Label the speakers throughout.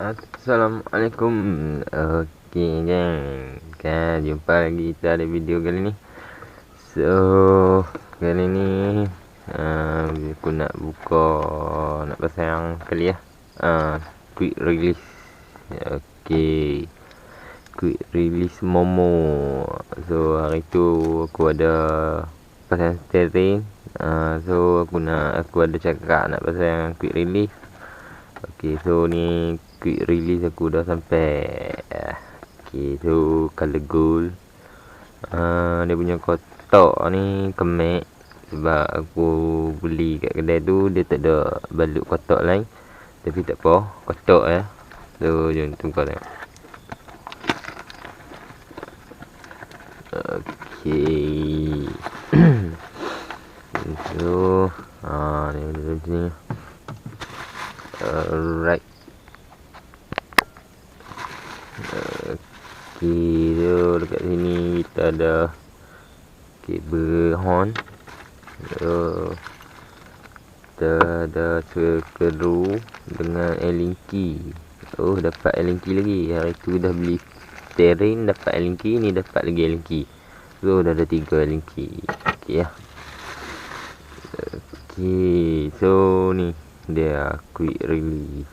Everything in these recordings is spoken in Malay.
Speaker 1: Assalamualaikum. Okey geng, kan jumpa lagi kita ada video kali ni. So kali ni aku nak buka, nak pasang kali ya, quick release. Okey, quick release Momo. So hari tu aku ada pasang steering. So aku ada cakap nak pasang quick release. Okey, so ni quick release aku dah sampai. Okey, so color gold. Dia punya kotak ni kemek. Sebab aku beli kat kedai tu dia tak ada balut kotak lain. Tapi tak apa, kotak ya. So jom tunggu tengok. Okey. So ni dulu sini. Alright. Okey, so dekat sini kita ada kabel horn. So kita ada skru dengan Allen key. Oh, dapat Allen key lagi. Hari tu dah beli steering, dapat Allen key, ni dapat lagi Allen key. So dah ada 3 Allen key. Okey ya. Okey, so ni dia quick release.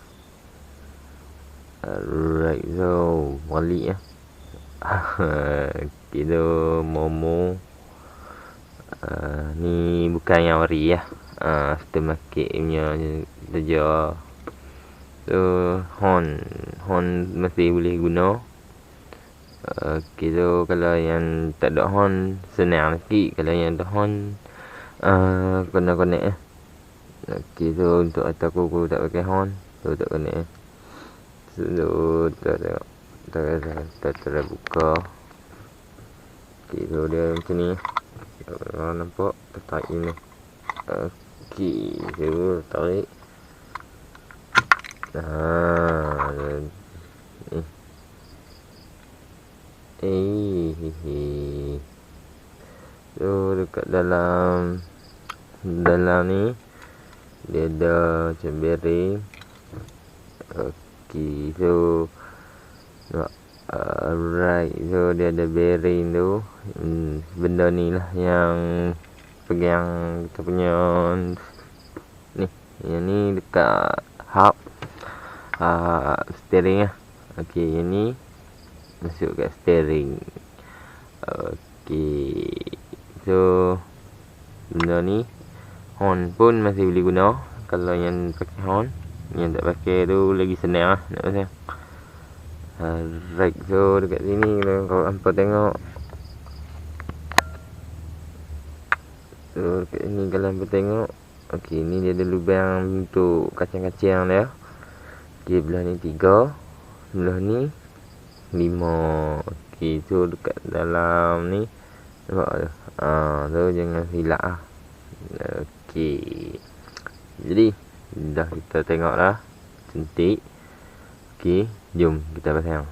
Speaker 1: Alright, so balik ya. Kita Momo. Ni bukan yang ori ya. Aftermarket punya saja. So horn masih boleh guna. Okey, so kalau yang tak ada horn senang sikit. Kalau yang ada horn kena connect ya. Okey, so untuk atas aku tak pakai horn, so tak connect ya. So kita tengok, buka. Okey, so dia macam ni. Kalau nampak tertarik ni. Okey, so tarik. Ni. So dekat dalam ni dia ada macam bearing. Okey, so alright, so dia ada bearing tu. Benda ni lah yang pegang kita punya ni. Yang ni dekat hub steering lah. Okey, yang ni masuk kat steering. Okey, so benda ni horn pun masih boleh guna. Kalau yang pakai horn, yang tak pakai tu lagi senang lah nak pasang. Alright, so dekat sini kalau hampa tengok. So dekat sini kalau hampa tengok. Okey, ni dia ada lubang untuk kacang-kacang dia. Okey, belah ni 3, belah ni 5. Okey, so dekat dalam ni nampak tu. So jangan silap lah. Okey, jadi dah kita tengok dah cantik. Okey, jom kita pasang.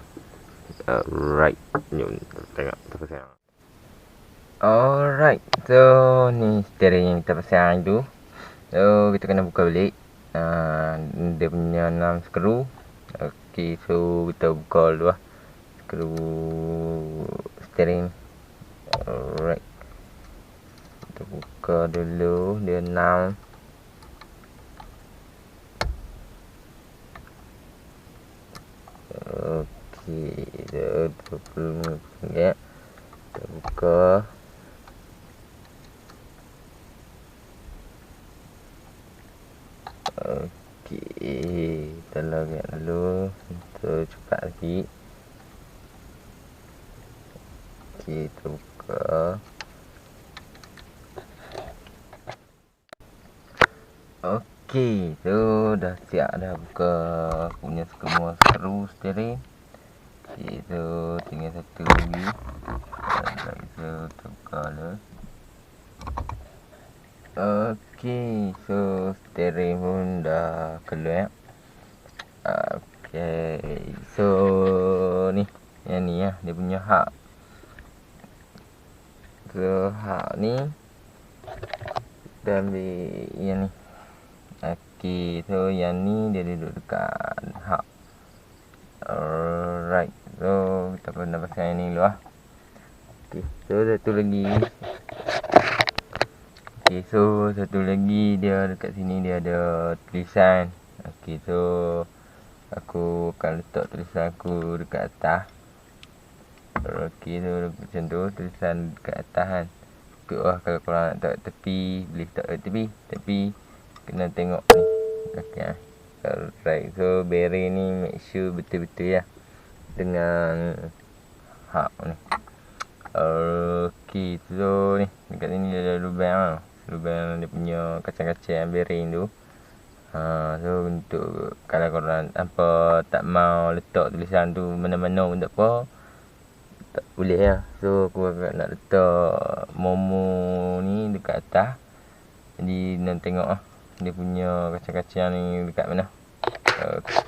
Speaker 1: Alright, jom tengok kita pasang. Alright, so ni steering yang kita pasang tu. So kita kena buka balik. Dia punya 6 skru. Okey, so kita buka dulu lah skru steering. Alright, kita buka dulu, dia 6. Okey, dia 20 ringgit. Kita buka. Okey, kita login dulu untuk cepat sikit. Okey, kita buka. Okey, so dah siap dah buka punya semua skru steering. Okey, so tinggal satu lagi. So kita buka dulu. Okey, so steering pun dah keluar. Okey, so ni yang ni ya, dia punya hak. So hak ni kita ambil yang ni. Okey, so yang ni dia duduk dekat hub. Alright, so kita kena pasang yang ni dulu lah. Okay, so satu lagi. Okay, so satu lagi dia dekat sini dia ada tulisan. Okay, so aku akan letak tulisan aku dekat atas. Okay, so macam tu tulisan dekat atas kan. Okay, kalau korang nak letak tepi, boleh letak tepi. Tapi kena tengok ni. Okay, alright, so bearing ni make sure betul-betul ya dengan hak ni. Okay, so ni dekat sini dia ada lubang dia punya kacang-kacang bearing tu. So untuk kalau korang apa tak mau letak tulisan tu mana-mana pun tak apa, tak boleh lah. So aku agak nak letak momo ni dekat atas. Jadi nak tengok lah dia punya kacang-kacang ni dekat mana.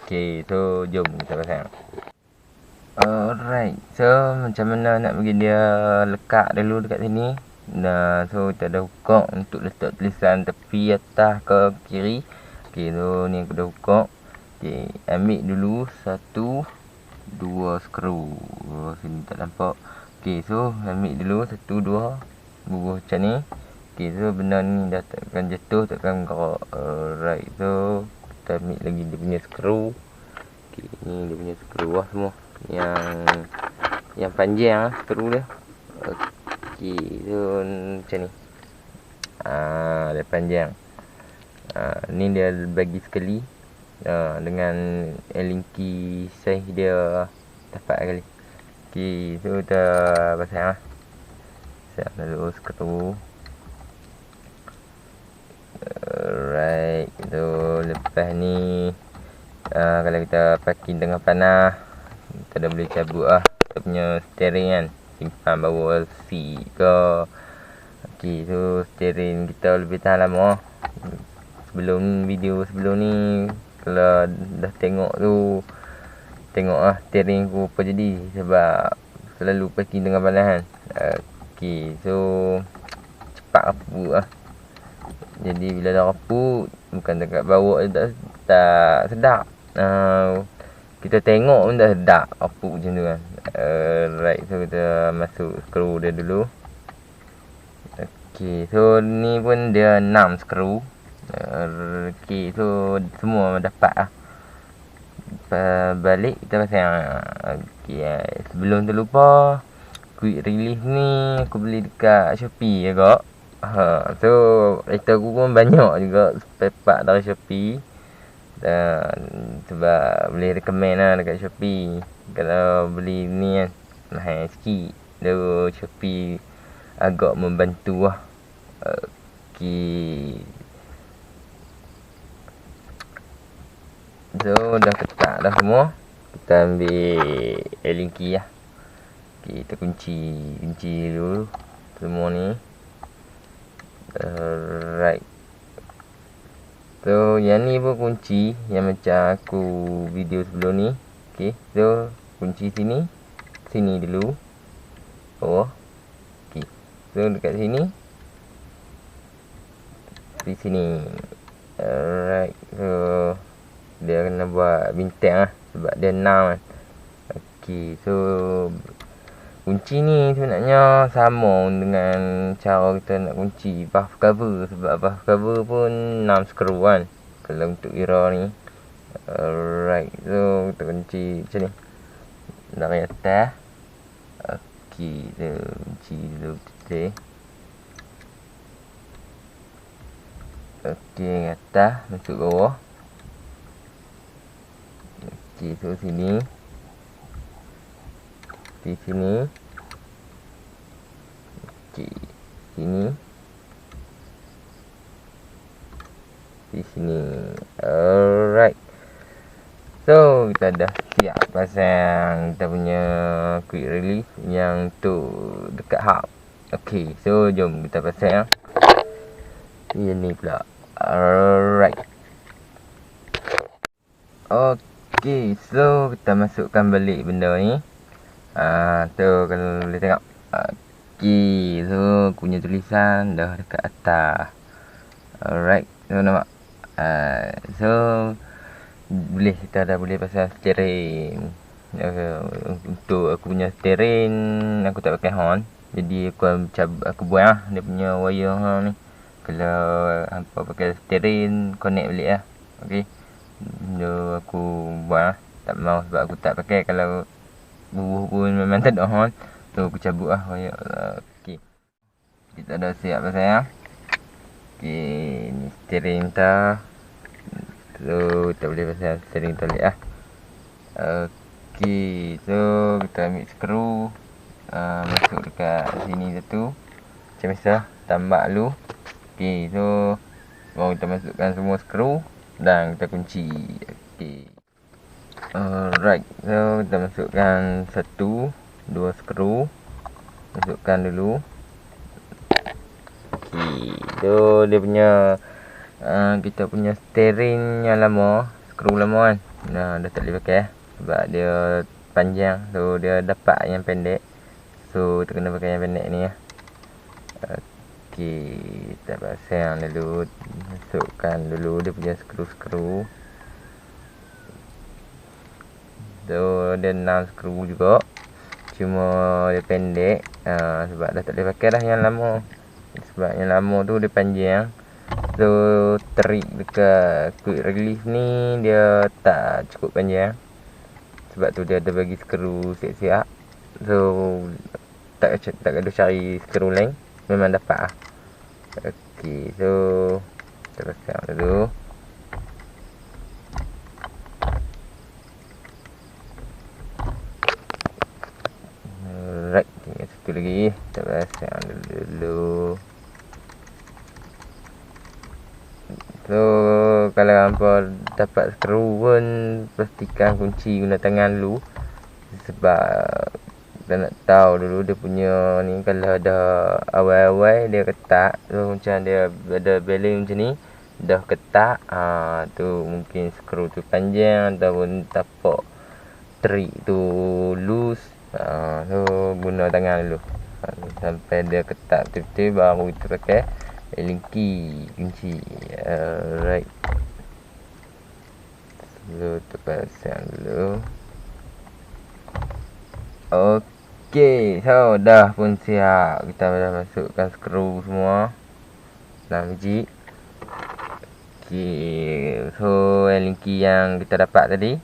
Speaker 1: Okay, so jom kita pasang. Alright, so macam mana nak bagi dia lekat dulu dekat sini. Nah, so kita ada hukuk untuk letak tulisan tepi atas ke kiri. Okay, so ni aku dah hukuk. Okay, ambil dulu 1, 2 skru. Sini tak nampak. Okay, so ambil dulu 1, 2 bubuh macam ni. Okay, so benda ni dah takkan jatuh, takkan gerak. Alright, so kita ambil lagi dia punya skru. Okay, ni dia punya skru lah semua. Yang panjang lah skru dia. Okay, so macam ni. Dia panjang. Ni dia bagi sekali. Dengan Allen key size dia tepat kali. Okay, so kita pasang lah. Pasang dulu skru. Alright, so lepas ni kalau kita parking tengah panas, kita dah boleh cabut lah kita punya steering kan, simpan bawah seat ke. Okay, so steering kita lebih tahan lama. Video sebelum ni kalau dah tengok tu, tengok lah steering ku apa jadi, sebab selalu parking tengah panas kan. Okay, so cepat apuk lah. Jadi bila dah raput, bukan dekat bawa tak sedap. Kita tengok pun dah sedap apuk macam tu kan. Right, so kita masuk skru dia dulu. Okay, so ni pun dia 6 skru. Okay, so semua dapat lah. Balik kita pasang. Okay, sebelum terlupa, quick release ni aku beli dekat Shopee agak. So kereta aku pun banyak juga spare part dari Shopee. Dan sebab boleh recommend lah dekat Shopee. Kalau beli ni kan mahal sikit. Lalu Shopee agak membantu lah. Okay, so dah ketak dah semua. Kita ambil Allen key lah. Okay, kita kunci dulu semua ni. Alright, so yang ni pun kunci yang macam aku video sebelum ni. Okay, so kunci sini dulu bawah. Okay, so dekat sini di sini. Alright, so dia kena buat bintang lah sebab dia 6 kan. Okay, so kunci ni sebenarnya sama dengan cara kita nak kunci buff cover, sebab buff cover pun 6 skru kan kalau untuk era ni. Alright, so kita kunci macam ni dari atas. Okay, so kunci dulu betul. Okay, atas masuk bawah. Okay, so sini di sini. Okay, sini di sini. Alright, so kita dah siap pasang kita punya quick release yang tu dekat hub. Okay, so jom kita pasang. Ini pula. Alright, okay, so kita masukkan balik benda ni. Tu kalau boleh tengok. Okay, so aku punya tulisan dah dekat atas. Alright, so nampak. So boleh, kita dah boleh pasang steering. Untuk aku punya steering aku tak pakai horn, jadi aku buang dia punya wire ni. Kalau hampa pakai steering, connect balik lah. Okey, aku buang, tak mau sebab aku tak pakai. Kalau bubuh pun memang tak ada horn, so aku cabut lah wire. Okey, kita dah siap lah sayang. Okey, ni steering tak. So tak boleh pasang steering toilet lah. Okey, so kita ambil skru, masuk dekat sini satu. Macam biasa, tambak dulu. Okey, so baru kita masukkan semua skru dan kita kunci. Okey, alright, so kita masukkan 1, 2 skru. Masukkan dulu. Okey, so dia punya kita punya steering yang lama, skru lama kan, dah tak boleh pakai sebab dia panjang, so dia dapat yang pendek, so kita kena pakai yang pendek ni ya. Okey, kita pasang dulu, masukkan dulu dia punya skru-skru. So dia 6 skru juga, cuma dia pendek sebab dah tak boleh pakai dah yang lama, sebab yang lama tu dia panjang. So trik dekat quick release ni dia tak cukup panjang, sebab tu dia ada bagi skru siap-siap. So tak ada cari skru lain, memang dapat lah. Okey, so kita pasang dulu. Alright, tinggal satu lagi, kita pasang dulu. So kalau hampa dapat skru pun pastikan kunci guna tangan dulu, sebab kita nak tahu dulu dia punya ni. Kalau ada awal-awal dia ketak, so macam dia ada balance macam ni, dah ketak, tu mungkin skru tu panjang ataupun tapak trik tu loose. So guna tangan dulu sampai dia ketak betul-betul, baru kita pakai linki kunci. Alright, so kita pasang dulu. Okey, so dah pun siap. Kita dah masukkan skru semua 6 biji. Okey, so linki yang kita dapat tadi,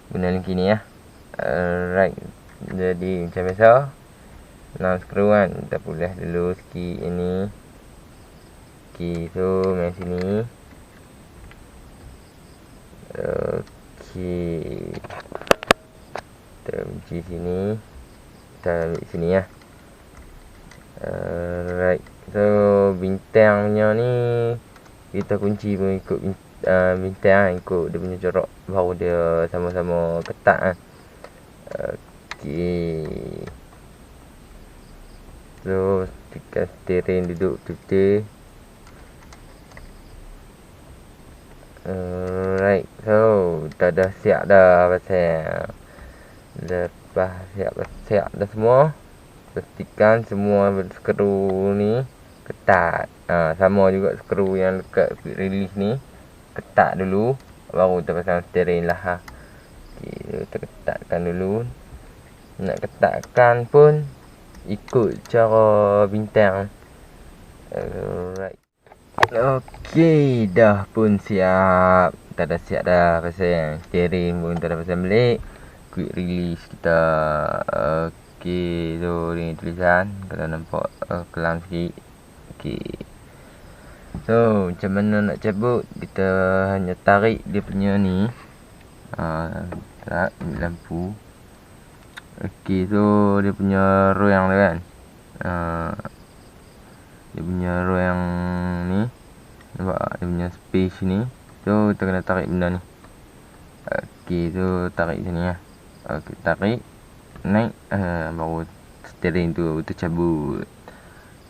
Speaker 1: guna linki ni ya. Alright, jadi macam biasa 6 skru kan, kita pulah dulu sikit ini. Okey, so main sini. Okey, kita kunci sini, kita ambil sini ya. Alright, so bintang punya ni kita kunci pun ikut bintang, ikut dia punya corak, baru dia sama-sama ketat kan. Okey, so tekan steering duduk betul-betul. Alright, so kita dah siap dah pasang. Lepas siap dah semua, pastikan semua skru ni ketat. Sama juga skru yang dekat quick release ni, ketat dulu baru kita pasang steering lah. Okay, kita ketatkan dulu. Nak ketatkan pun ikut cara bintang. Alright, okey, dah pun siap. Kita dah siap dah pasang steering pun, kita dah pasang balik. Quick release kita. Okey, so ni tulisan, kalau nampak kelam sikit. Okey, so macam mana nak cabut, kita hanya tarik dia punya ni. Tak, ambil lampu. Okey, so dia punya royang tu kan, dia punya royang ni, nampak dia punya space ni. So kita kena tarik benda ni. Okey, so tarik sini lah. Okey, tarik, naik, baru steering tu tercabut.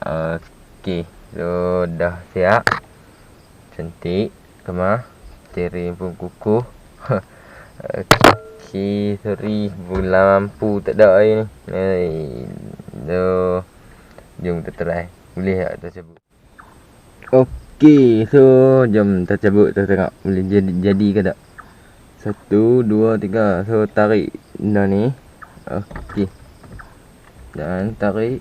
Speaker 1: Okey, so dah siap, cantik, kemah, steering pun kukuh. Okey, sorry, bola lampu tak ada air ni. So jom kita try, boleh tak tercabut. Okey, so jom kita cabut, kita tengok boleh jadi ke tak. 1, 2, 3. So tarik benda ni. Okey. Dan tarik.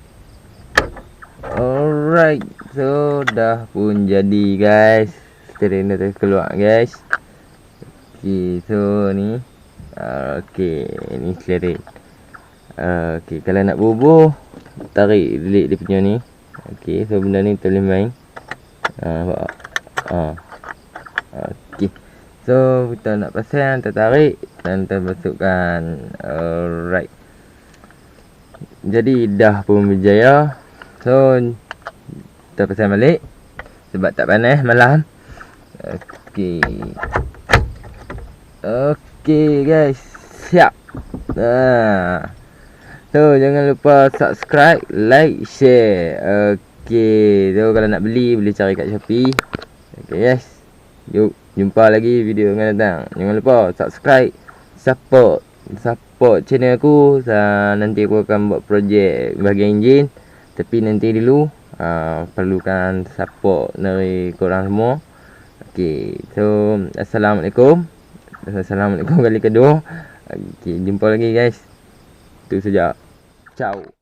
Speaker 1: Alright. So dah pun jadi guys. Steering dah terkeluar guys. Okey, so ni. Okey, ni steering. Okey, kalau nak bubuh, tarik delete dia punya ni. Okey, so benda ni boleh main. Okey. So kita nak pasang, kita tarik dan kita masukkan. Alright. Jadi dah pun berjaya. So kita pasang balik sebab tak panas malam. Okey. Okey guys, siap. So jangan lupa subscribe, like, share. Okey, so kalau nak beli boleh cari kat Shopee. Okey guys. Yuk, jumpa lagi video yang akan datang. Jangan lupa subscribe, support channel aku. Nanti aku akan buat projek bahagian enjin. Tapi nanti dulu perlukan support dari korang semua. Okey, so Assalamualaikum kali kedua. Okey, jumpa lagi guys. Itu saja. Ciao.